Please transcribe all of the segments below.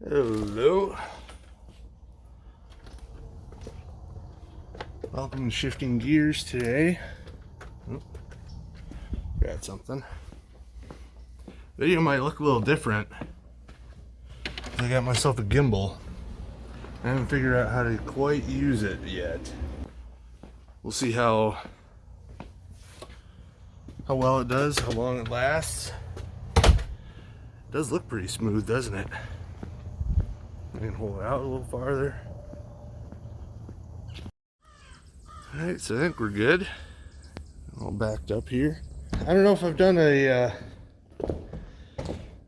Hello. Welcome to Shifting Gears today. Got something. Video might look a little different. I got myself a gimbal. I haven't figured out how to quite use it yet. We'll see how well it does, how long it lasts. It does look pretty smooth, doesn't it? I can hold it out a little farther. Alright, so I think we're good. All backed up here. I don't know if I've done an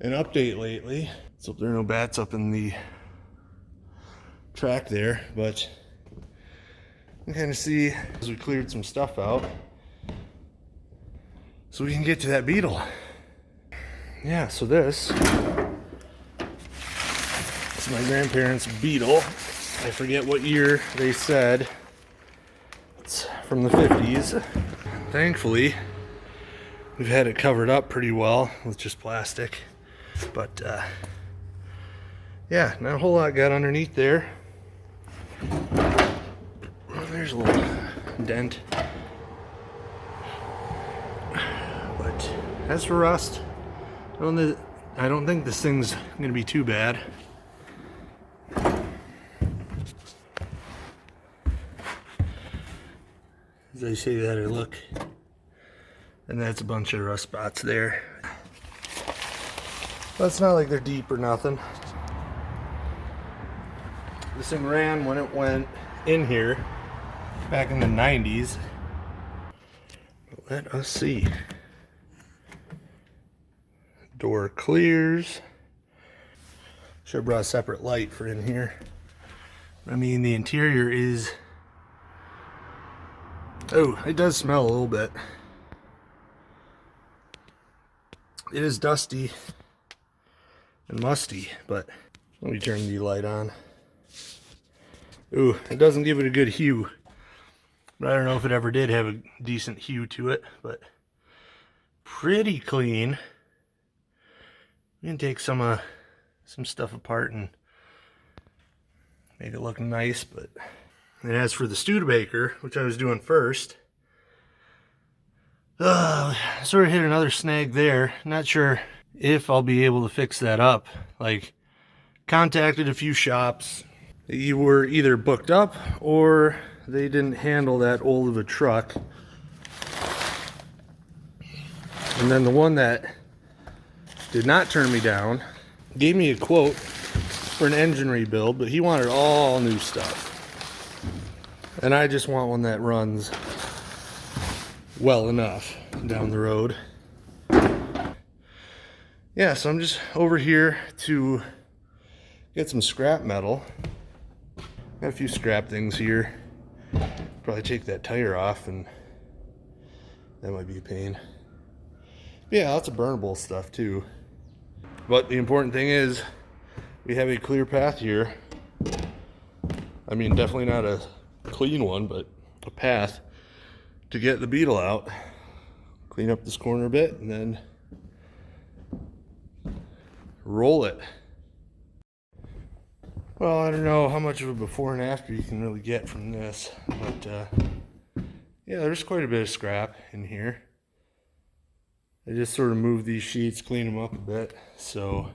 update lately. So there are no bats up in the track there, but you can kind of see as we cleared some stuff out so we can get to that beetle. Yeah, so this is my grandparents' beetle. I forget what year they said. It's from the 50s. Thankfully, we've had it covered up pretty well with just plastic. But yeah, not a whole lot got underneath there. There's a little dent. But as for rust, I don't think this thing's gonna be too bad. As I say that, I look, and that's a bunch of rust spots there. But it's not like they're deep or nothing. This thing ran when it went in here back in the 90s. Let us see. Door clears. Should have brought a separate light for in here. I mean, the interior is... Oh, it does smell a little bit. It is dusty and musty, but let me turn the light on. Ooh, it doesn't give it a good hue. But I don't know if it ever did have a decent hue to it, but pretty clean. We can take some stuff apart and make it look nice, but... And as for the Studebaker, which I was doing first, sort of hit another snag there. Not sure if I'll be able to fix that up. Like, contacted a few shops. They were either booked up or they didn't handle that old of a truck. And then the one that did not turn me down gave me a quote for an engine rebuild, but he wanted all new stuff. And I just want one that runs well enough down the road. Yeah, so I'm just over here to get some scrap metal. Got a few scrap things here. Probably take that tire off, and that might be a pain. But yeah, lots of burnable stuff too. But the important thing is we have a clear path here. I mean, definitely not a clean one, but a path to get the beetle out. Clean up this corner a bit and then roll it. Well, I don't know how much of a before and after you can really get from this, but yeah, there's quite a bit of scrap in here. I just sort of moved these sheets, clean them up a bit. So,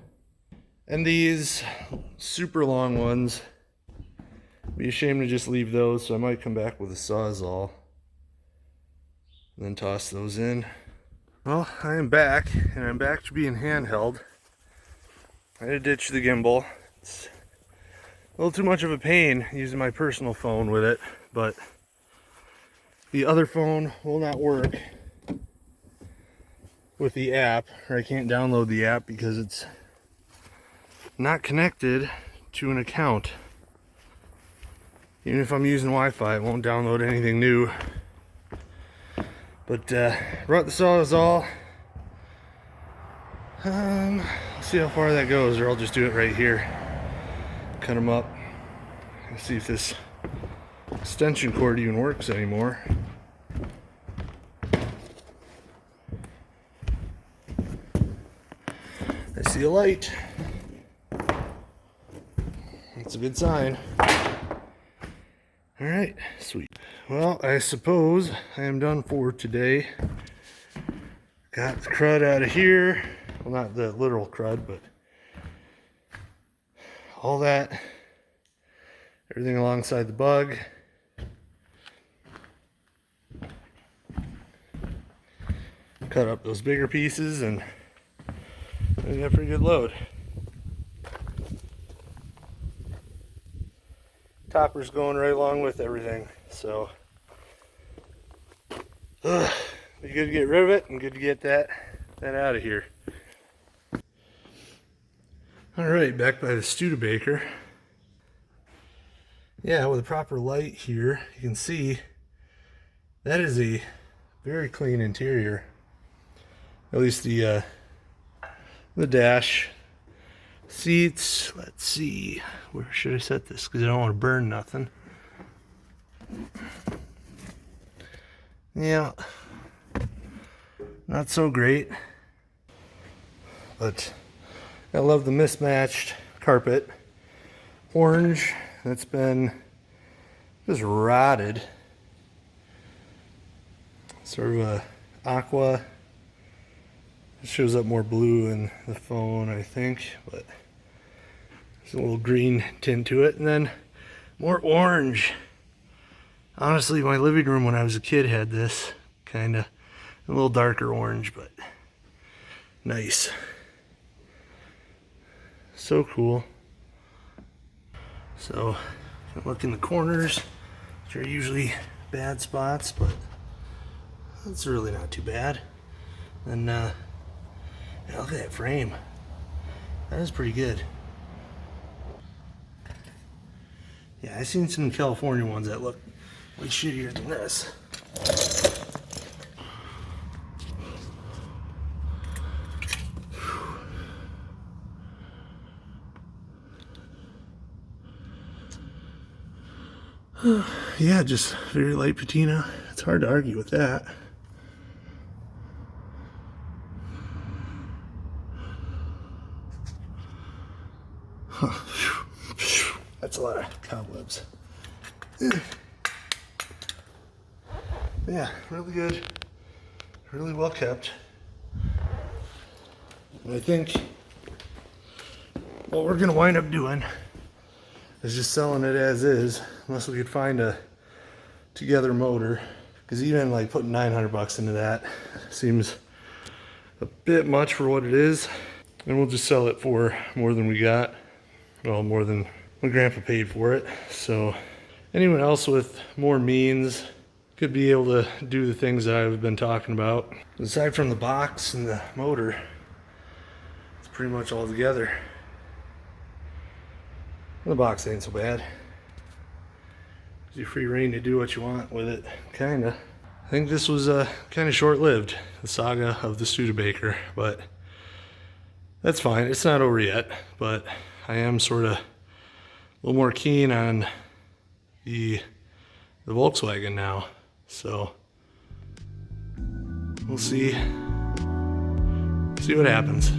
and these super long ones, be ashamed to just leave those, so I might come back with a Sawzall and then toss those in. Well, I am back, and I'm back to being handheld. I had to ditch the gimbal. It's a little too much of a pain using my personal phone with it, but the other phone will not work with the app, or I can't download the app because it's not connected to an account. Even if I'm using Wi-Fi, it won't download anything new. But brought the Sawzall. I'll see how far that goes, or I'll just do it right here. Cut them up. Let's see if this extension cord even works anymore. I see a light. That's a good sign. All right, sweet. Well, I suppose I am done for today. Got the crud out of here. Well, not the literal crud, but all that. Everything alongside the bug. Cut up those bigger pieces and we got a pretty good load. Topper's going right along with everything, so be good to get rid of it and good to get that out of here. All right, back by the Studebaker. Yeah, with a proper light here, you can see that is a very clean interior. At least the dash. Seats, let's see, where should I set this? Because I don't want to burn nothing. Yeah, not so great. But I love the mismatched carpet. Orange, that's been just rotted. Sort of a aqua. It shows up more blue in the phone, I think, but there's a little green tint to it. And then more orange. Honestly, my living room when I was a kid had this kind of a little darker orange, but nice. So cool. So, look in the corners, which are usually bad spots, but that's really not too bad. And yeah, look at that frame. That is pretty good. Yeah, I've seen some California ones that look way shittier than this. Yeah, just very light patina. It's hard to argue with that. That's a lot of cobwebs. Yeah, really good. Really well kept. And I think what we're gonna wind up doing is just selling it as is, unless we could find a together motor. Because even like putting 900 bucks into that seems a bit much for what it is. And we'll just sell it for more than we got. Well, more than my grandpa paid for it. So anyone else with more means could be able to do the things that I've been talking about. Aside from the box and the motor, it's pretty much all together. The box ain't so bad. Gives you free reign to do what you want with it, kinda. I think this was kind of short-lived, the saga of the Studebaker, but that's fine. It's not over yet, but I am sort of a little more keen on the Volkswagen now, so we'll see what happens.